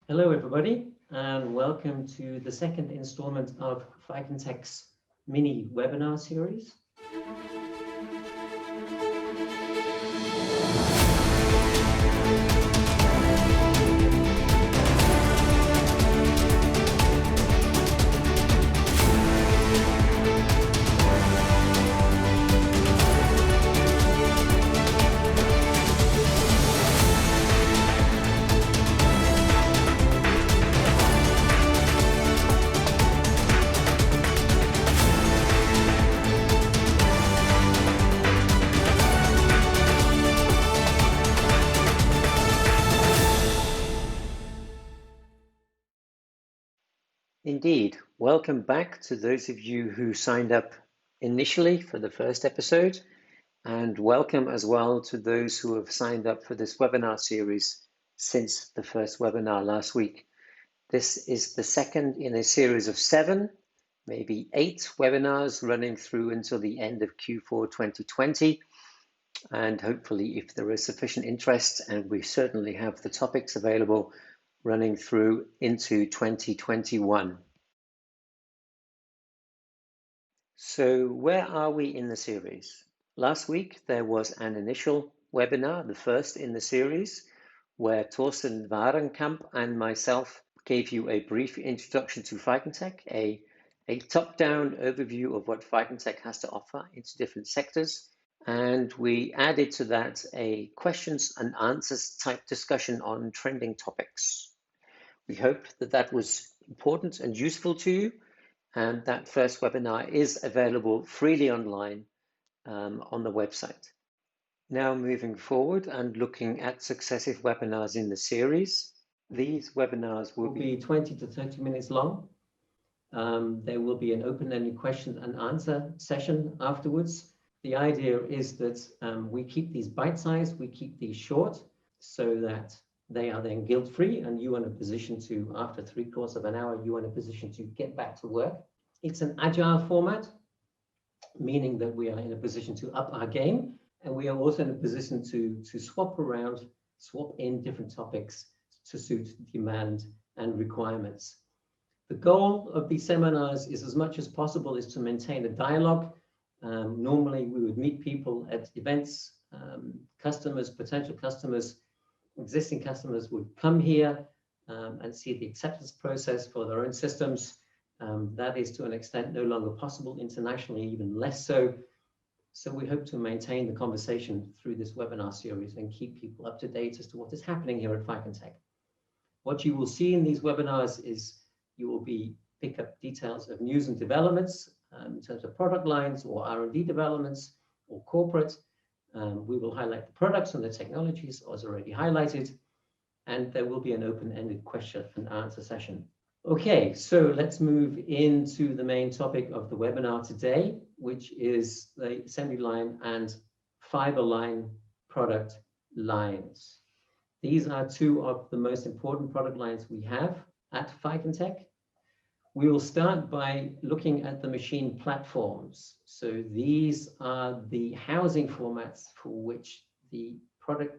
Hello, everybody, and welcome to the second installment of ficonTEC's mini webinar series. Indeed, welcome back to those of you who signed up initially for the first episode, and welcome as well to those who have signed up for this webinar series since the first webinar last week. This is the second in a series of 7, maybe 8 webinars running through until the end of Q4 2020. And hopefully, if there is sufficient interest, and we certainly have the topics available, running through into 2021. So where are we in the series? Last week, there was an initial webinar, the first in the series, where Thorsten Warenkamp and myself gave you a brief introduction to ficonTEC, a top-down overview of what ficonTEC has to offer into different sectors. And we added to that a questions and answers type discussion on trending topics. We hope that that was important and useful to you, and that first webinar is available freely online on the website. Now moving forward and looking at successive webinars in the series, these webinars will be 20 to 30 minutes long. There will be an open-ended question and answer session afterwards. The idea is that we keep these bite-sized, we keep these short, so that they are then guilt-free, and you are in a position to, after 3/4 of an hour, you are in a position to get back to work. It's an agile format, meaning that we are in a position to up our game, and we are also in a position to swap in different topics to suit demand and requirements. The goal of these seminars is, as much as possible, is to maintain a dialogue. Normally, we would meet people at events, customers, potential customers, existing customers would come here and see the acceptance process for their own systems. That is to an extent no longer possible internationally, even less so. So we hope to maintain the conversation through this webinar series and keep people up to date as to what is happening here at ficonTEC. What you will see in these webinars is you will pick up details of news and developments in terms of product lines or R&D developments or corporate. We will highlight the products and the technologies, as already highlighted, and there will be an open-ended question and answer session. Okay, so let's move into the main topic of the webinar today, which is the AssemblyLine and FiberLine product lines. These are 2 of the most important product lines we have at ficonTEC. We will start by looking at the machine platforms. So these are the housing formats for which the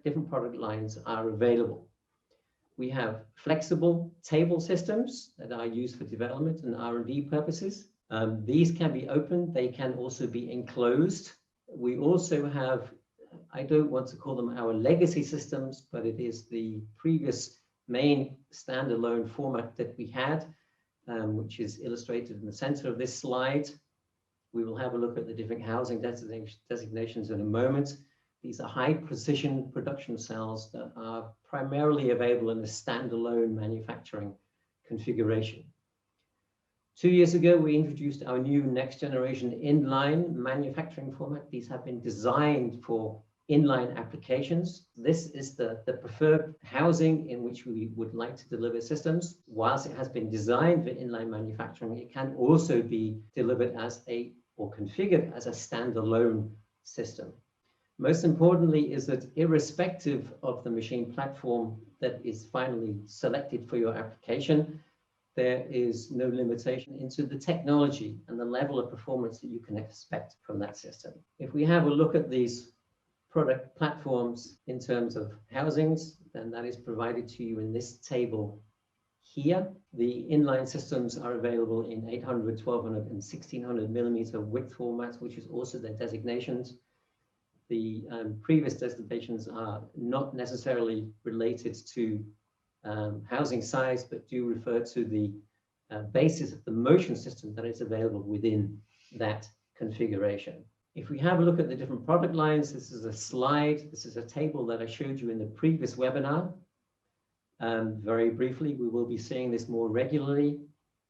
different product lines are available. We have flexible table systems that are used for development and R&D purposes. These can be open, they can also be enclosed. We also have, I don't want to call them our legacy systems, but it is the previous main standalone format that we had, which is illustrated in the center of this slide. We will have a look at the different housing designations in a moment. These are high precision production cells that are primarily available in a standalone manufacturing configuration. 2 years ago, we introduced our new next generation inline manufacturing format. These have been designed for inline applications. This is the preferred housing in which we would like to deliver systems. Whilst it has been designed for inline manufacturing, it can also be delivered or configured as a standalone system. Most importantly is that irrespective of the machine platform that is finally selected for your application, there is no limitation into the technology and the level of performance that you can expect from that system. If we have a look at these product platforms in terms of housings, then that is provided to you in this table here. The inline systems are available in 800, 1200, and 1600 millimeter width formats, which is also their designations. The previous designations are not necessarily related to housing size, but do refer to the basis of the motion system that is available within that configuration. If we have a look at the different product lines, this is a slide, this is a table that I showed you in the previous webinar. Very briefly, we will be seeing this more regularly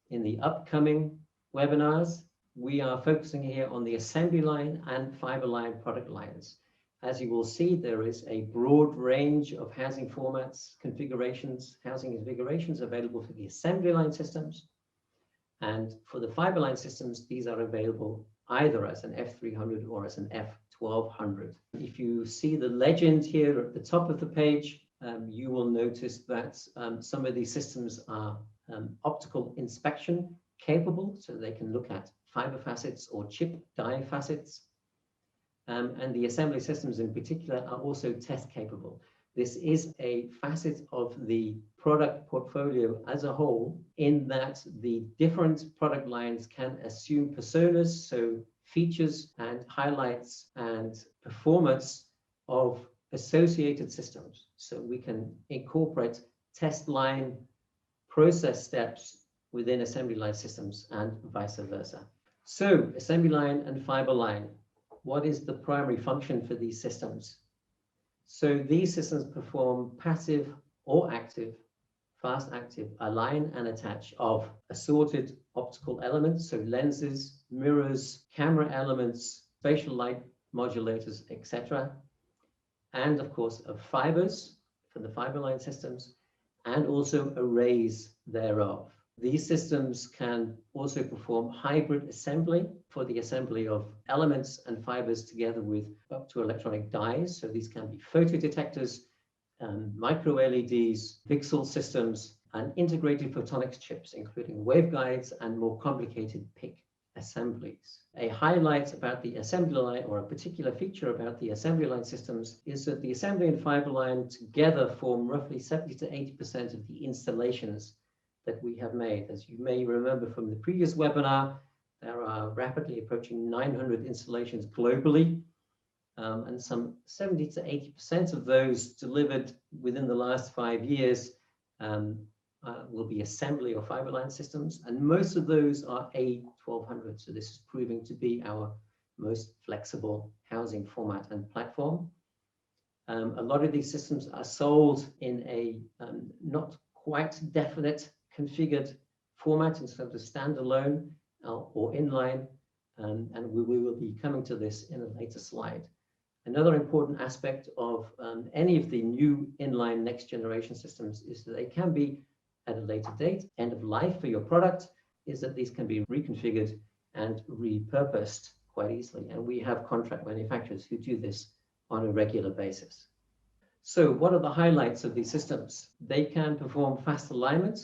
in the upcoming webinars. We are focusing here on the AssemblyLine and FiberLine product lines. As you will see, there is a broad range of housing formats, housing configurations available for the AssemblyLine systems. And for the FiberLine systems, these are available either as an F300 or as an F1200. If you see the legend here at the top of the page, you will notice that some of these systems are optical inspection capable, so they can look at fiber facets or chip die facets. And the assembly systems in particular are also test capable. This is a facet of the product portfolio as a whole, in that the different product lines can assume personas, so features and highlights and performance of associated systems. So we can incorporate test line process steps within assembly line systems and vice versa. So AssemblyLine and FiberLine, what is the primary function for these systems? So these systems perform passive or active, fast active, align and attach of assorted optical elements, so lenses, mirrors, camera elements, spatial light modulators, etc. And of course of fibers for the FiberLine systems, and also arrays thereof. These systems can also perform hybrid assembly for the assembly of elements and fibers together with up to electronic dies. So these can be photodetectors, micro LEDs, VCSEL systems, and integrated photonics chips, including waveguides and more complicated PIC assemblies. A highlight about the assembly line, or a particular feature about the assembly line systems, is that the assembly and fiber line together form roughly 70 to 80% of the installations that we have made. As you may remember from the previous webinar, there are rapidly approaching 900 installations globally, and some 70 to 80% of those delivered within the last 5 years will be assembly or FiberLine systems, and most of those are A1200. So this is proving to be our most flexible housing format and platform. A lot of these systems are sold in a not quite definite configured format in terms of standalone or inline, and we will be coming to this in a later slide. Another important aspect of any of the new inline next generation systems is that they can be at a later date, end of life for your product, is that these can be reconfigured and repurposed quite easily. And we have contract manufacturers who do this on a regular basis. So what are the highlights of these systems? They can perform fast alignment,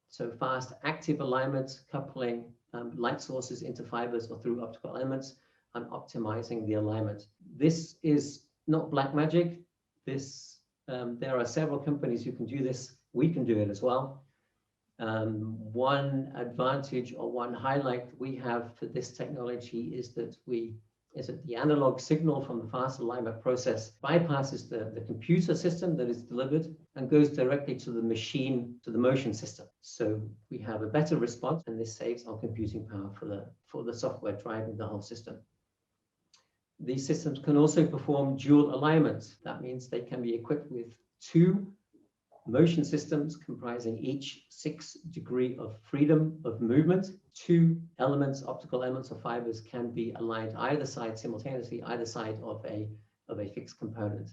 so fast active alignment, coupling light sources into fibers or through optical elements and optimizing the alignment. This is not black magic. There are several companies who can do this. We can do it as well. One advantage or one highlight we have for this technology is that the analog signal from the fast alignment process bypasses the computer system that is delivered and goes directly to the machine, to the motion system. So we have a better response, and this saves on computing power for the software driving the whole system. These systems can also perform dual alignment. That means they can be equipped with 2 motion systems comprising each 6 degrees of freedom of movement. 2 elements, optical elements or fibers, can be aligned either side simultaneously, either side of a fixed component.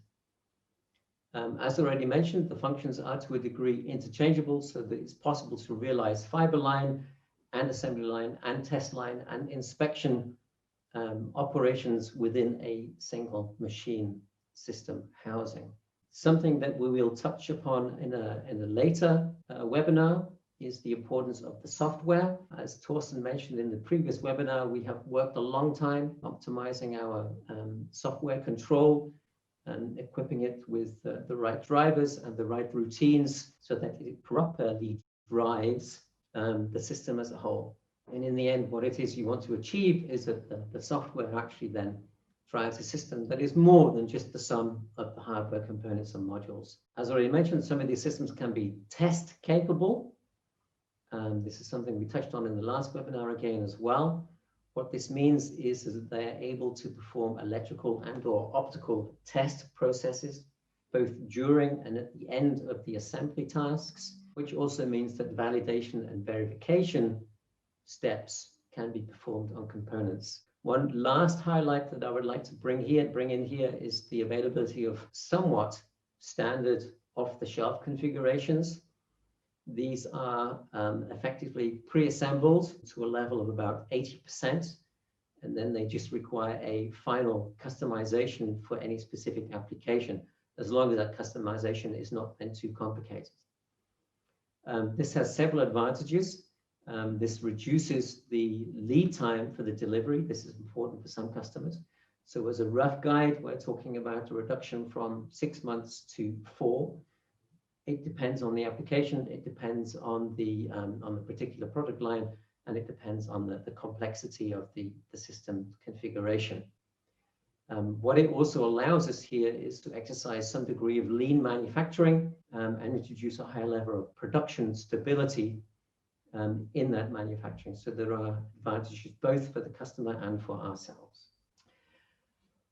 As already mentioned, the functions are to a degree interchangeable, so that it's possible to realize fiber line and assembly line and test line and inspection operations within a single machine system housing. Something that we will touch upon in a later webinar is the importance of the software. As Torsten mentioned in the previous webinar, we have worked a long time optimizing our software control and equipping it with the right drivers and the right routines so that it properly drives the system as a whole. And in the end, what it is you want to achieve is that the software actually then drives a system that is more than just the sum of the hardware components and modules. As already mentioned, some of these systems can be test capable. This is something we touched on in the last webinar again as well. What this means is that they are able to perform electrical and/or optical test processes, both during and at the end of the assembly tasks, which also means that validation and verification steps can be performed on components. One last highlight that I would like to bring in here is the availability of somewhat standard off-the-shelf configurations. These are effectively pre-assembled to a level of about 80%, and then they just require a final customization for any specific application, as long as that customization is not then too complicated. This has several advantages. This reduces the lead time for the delivery. This is important for some customers. So as a rough guide, we're talking about a reduction from 6 months to 4. It depends on the application, it depends on the particular product line, and it depends on the complexity of the system configuration. What it also allows us here is to exercise some degree of lean manufacturing and introduce a high level of production stability in that manufacturing. So there are advantages both for the customer and for ourselves.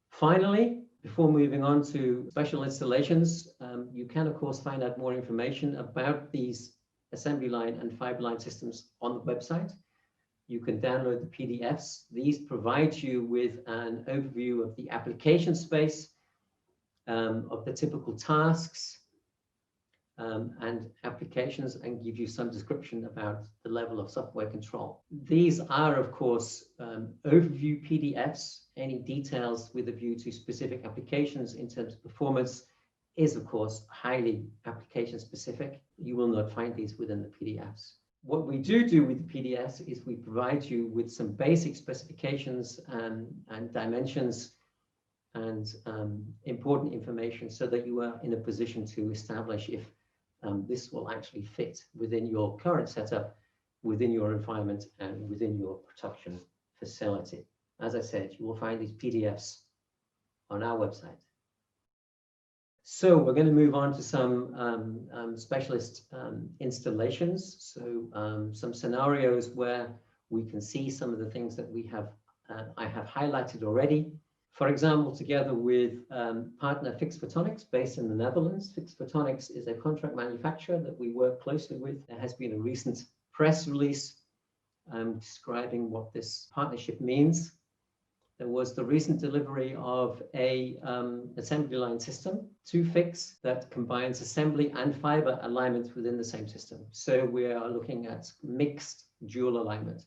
Finally, before moving on to special installations, you can of course find out more information about these AssemblyLine and FiberLine systems on the website. You can download the PDFs. These provide you with an overview of the application space, of the typical tasks and applications, and give you some description about the level of software control. These are, of course, overview PDFs. Any details with a view to specific applications in terms of performance is, of course, highly application specific. You will not find these within the PDFs. What we do with the PDFs is we provide you with some basic specifications and dimensions and important information so that you are in a position to establish if this will actually fit within your current setup, within your environment, and within your production facility. As I said, you will find these PDFs on our website. So we're going to move on to some specialist installations. So some scenarios where we can see some of the things that we have, I have highlighted already. For example, together with partner ficonTEC based in the Netherlands. ficonTEC is a contract manufacturer that we work closely with. There has been a recent press release describing what this partnership means. There was the recent delivery of a AssemblyLine system to Fix that combines assembly and fiber alignment within the same system. So we are looking at mixed dual alignment.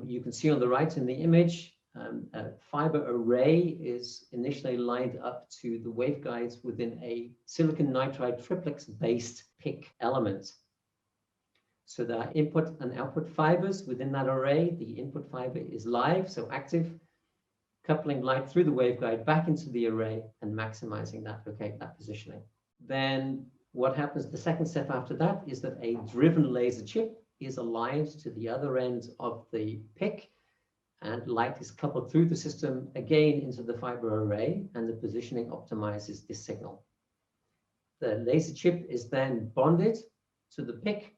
You can see on the right in the image, a fiber array is initially lined up to the waveguides within a silicon nitride triplex based PIC element. So there are input and output fibers within that array. The input fiber is live, so active, coupling light through the waveguide back into the array and maximizing that positioning. Then what happens, the second step after that is that a driven laser chip is aligned to the other end of the PIC, and light is coupled through the system again into the fiber array, and the positioning optimizes this signal. The laser chip is then bonded to the PIC,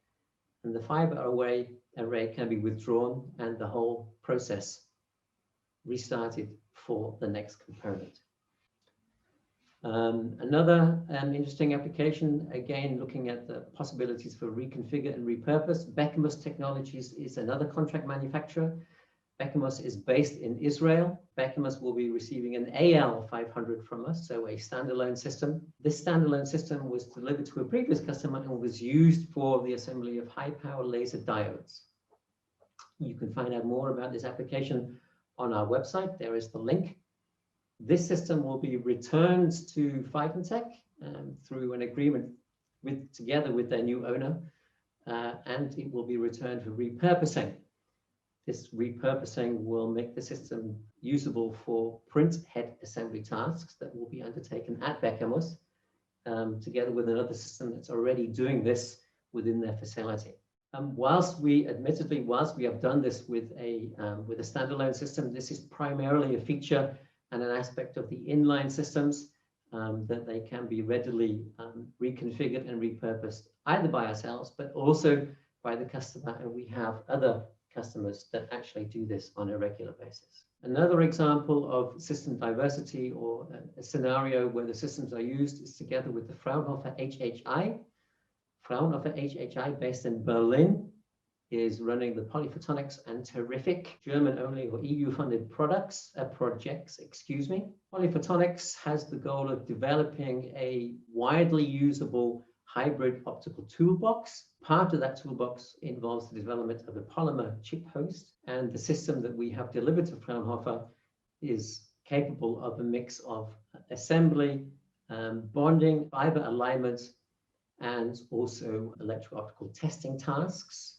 and the fiber array can be withdrawn, and the whole process restarted for the next component. Another interesting application, again looking at the possibilities for reconfigure and repurpose. Bechemus Technologies is another contract manufacturer. Bechemus is based in Israel. Bechemus will be receiving an AL500 from us, so a standalone system. This standalone system was delivered to a previous customer and was used for the assembly of high power laser diodes. You can find out more about this application on our website. There is the link. This system will be returned to ficonTEC through an agreement together with their new owner, and it will be returned for repurposing. This repurposing will make the system usable for print head assembly tasks that will be undertaken at Bechemus, together with another system that's already doing this within their facility. Whilst we have done this with a standalone system, this is primarily a feature and an aspect of the inline systems that they can be readily reconfigured and repurposed either by ourselves, but also by the customer. And we have other customers that actually do this on a regular basis. Another example of system diversity, or a scenario where the systems are used, is together with the Fraunhofer HHI. Fraunhofer HHI, based in Berlin, is running the polyphotonics and terrific German-only or EU-funded projects. Polyphotonics has the goal of developing a widely usable hybrid optical toolbox. Part of that toolbox involves the development of a polymer chip host, and the system that we have delivered to Fraunhofer is capable of a mix of assembly, bonding, fiber alignment, and also electro-optical testing tasks.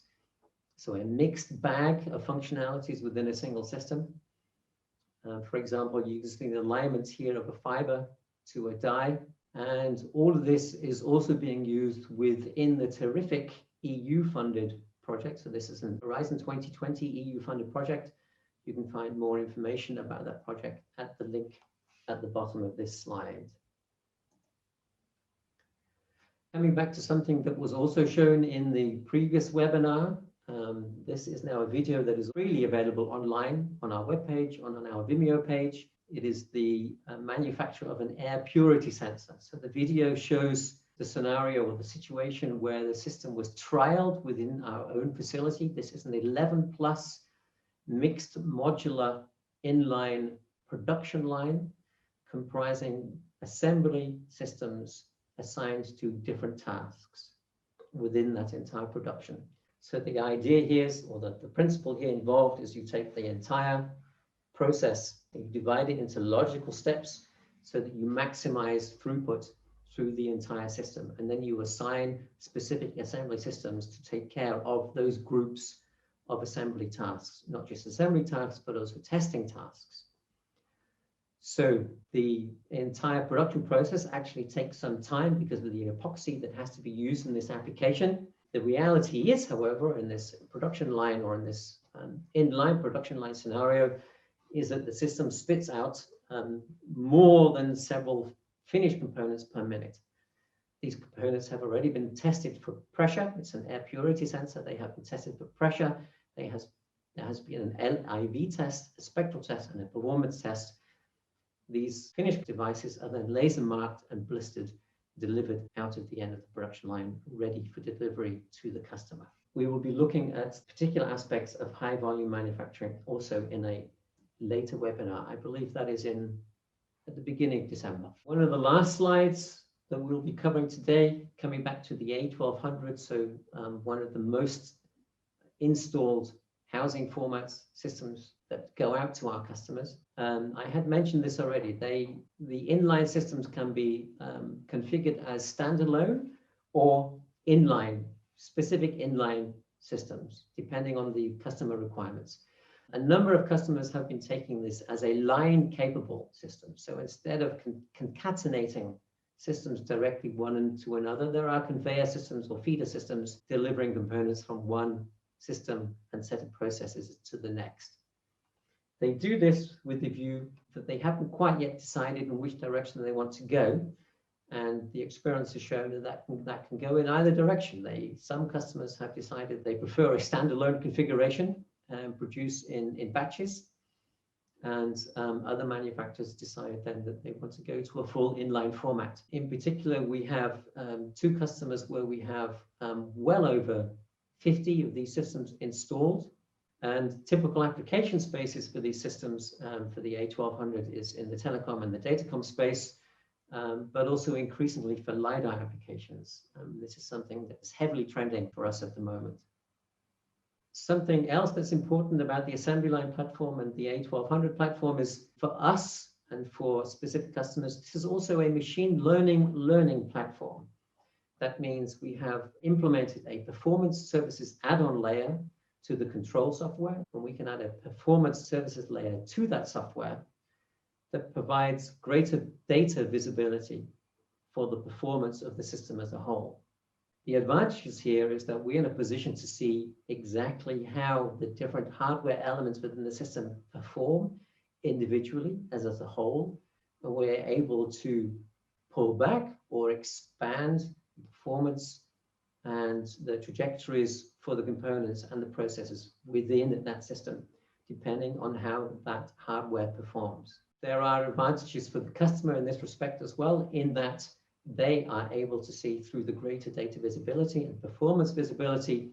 So a mixed bag of functionalities within a single system. For example, you can see the alignments here of a fiber to a die. And all of this is also being used within the terrific EU-funded project. So this is an Horizon 2020 EU-funded project. You can find more information about that project at the link at the bottom of this slide. Coming back to something that was also shown in the previous webinar, this is now a video that is freely available online on our webpage, on our Vimeo page. It is the manufacture of an air purity sensor. So the video shows the scenario or the situation where the system was trialed within our own facility. This is an 11+ mixed modular inline production line comprising assembly systems assigned to different tasks within that entire production. So the idea here is, or the principle here involved, is you take the entire process and you divide it into logical steps so that you maximize throughput through the entire system. And then you assign specific assembly systems to take care of those groups of assembly tasks, not just assembly tasks, but also testing tasks. So the entire production process actually takes some time because of the epoxy that has to be used in this application. The reality is, however, in this production line, or in this inline production line scenario, is that the system spits out more than several finished components per minute. These components have already been tested for pressure. It's an air purity sensor. They have been tested for pressure. There has been an LIV test, a spectral test, and a performance test. These finished devices are then laser marked and blistered, delivered out of the end of the production line, ready for delivery to the customer. We will be looking at particular aspects of high volume manufacturing also in a later webinar. I believe that is at the beginning of December. One of the last slides that we'll be covering today, coming back to the A1200, so one of the most installed housing formats systems that go out to our customers. I had mentioned this already. The inline systems can be configured as standalone or inline, specific inline systems, depending on the customer requirements. A number of customers have been taking this as a line-capable system. So instead of concatenating systems directly one into another, there are conveyor systems or feeder systems delivering components from one system and set of processes to the next. They do this with the view that they haven't quite yet decided in which direction they want to go. And the experience has shown that can go in either direction. Some customers have decided they prefer a standalone configuration and produce in batches. And other manufacturers decide then that they want to go to a full inline format. In particular, we have 2 customers where we have well over 50 of these systems installed. And typical application spaces for these systems for the A1200 is in the telecom and the datacom space, but also increasingly for LiDAR applications. This is something that is heavily trending for us at the moment. Something else that's important about the AssemblyLine platform and the A1200 platform is, for us and for specific customers, this is also a machine learning platform. That means we have implemented a performance services add-on layer to the control software, and we can add a performance services layer to that software that provides greater data visibility for the performance of the system as a whole. The advantages here is that we're in a position to see exactly how the different hardware elements within the system perform individually as a whole, and we're able to pull back or expand the performance and the trajectories for the components and the processes within that system, depending on how that hardware performs. There are advantages for the customer in this respect as well, in that they are able to see through the greater data visibility and performance visibility.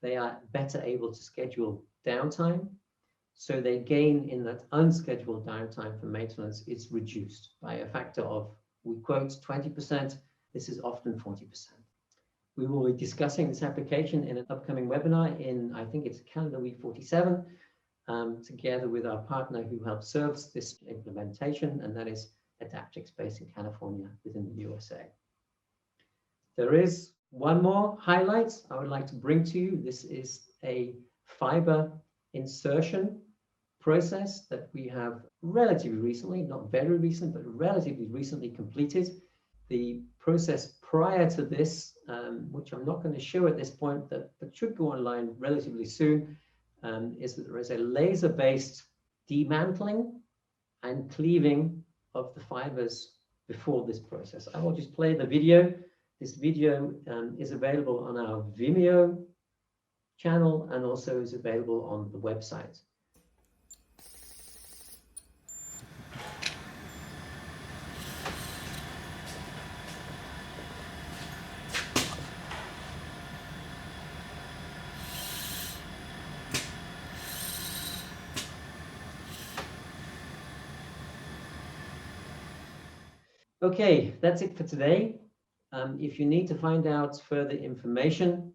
They are better able to schedule downtime. So they gain in that unscheduled downtime for maintenance is reduced by a factor of, we quote 20%, this is often 40%. We will be discussing this application in an upcoming webinar in, I think it's calendar week 47, together with our partner who helps serves this implementation, and that is Adaptix based in California within the USA. There is one more highlight I would like to bring to you. This is a fiber insertion process that we have relatively recently, not very recent, but relatively recently completed. The process prior to this, which I'm not going to show at this point, but should go online relatively soon, is that there is a laser-based demantling and cleaving of the fibers before this process. I will just play the video. This video is available on our Vimeo channel and also is available on the website. Okay, that's it for today. If you need to find out further information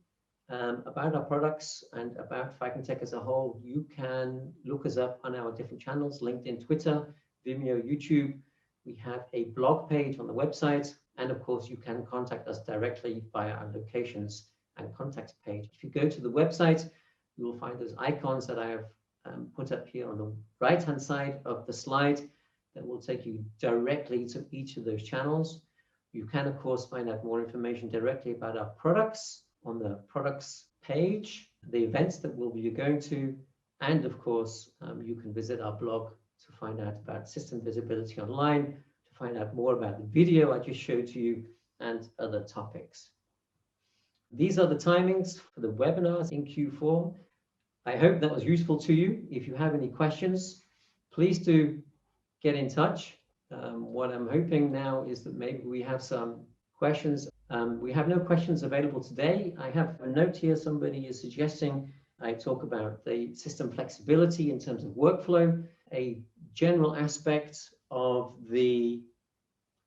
about our products and about ficonTEC as a whole, you can look us up on our different channels, LinkedIn, Twitter, Vimeo, YouTube. We have a blog page on the website, and of course, you can contact us directly via our locations and contacts page. If you go to the website, you will find those icons that I have put up here on the right-hand side of the slide that will take you directly to each of those channels. You can, of course, find out more information directly about our products on the products page, the events that we'll be going to, and of course, you can visit our blog to find out about system visibility online, to find out more about the video I just showed to you, and other topics. These are the timings for the webinars in Q4. I hope that was useful to you. If you have any questions, please do get in touch. What I'm hoping now is that maybe we have some questions. We have no questions available today. I have a note here. Somebody is suggesting I talk about the system flexibility in terms of workflow. A general aspect of the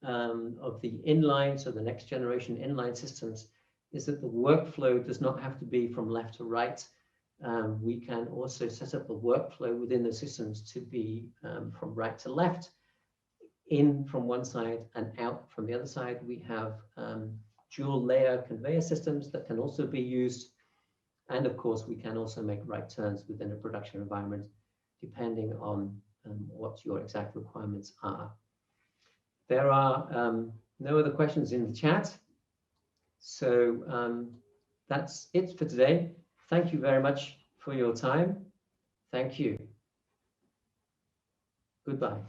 inline, so the next generation inline systems, is that the workflow does not have to be from left to right. We can also set up the workflow within the systems to be from right to left, in from one side and out from the other side. We have dual layer conveyor systems that can also be used. And of course, we can also make right turns within a production environment, depending on what your exact requirements are. There are no other questions in the chat. So that's it for today. Thank you very much for your time. Thank you. Goodbye.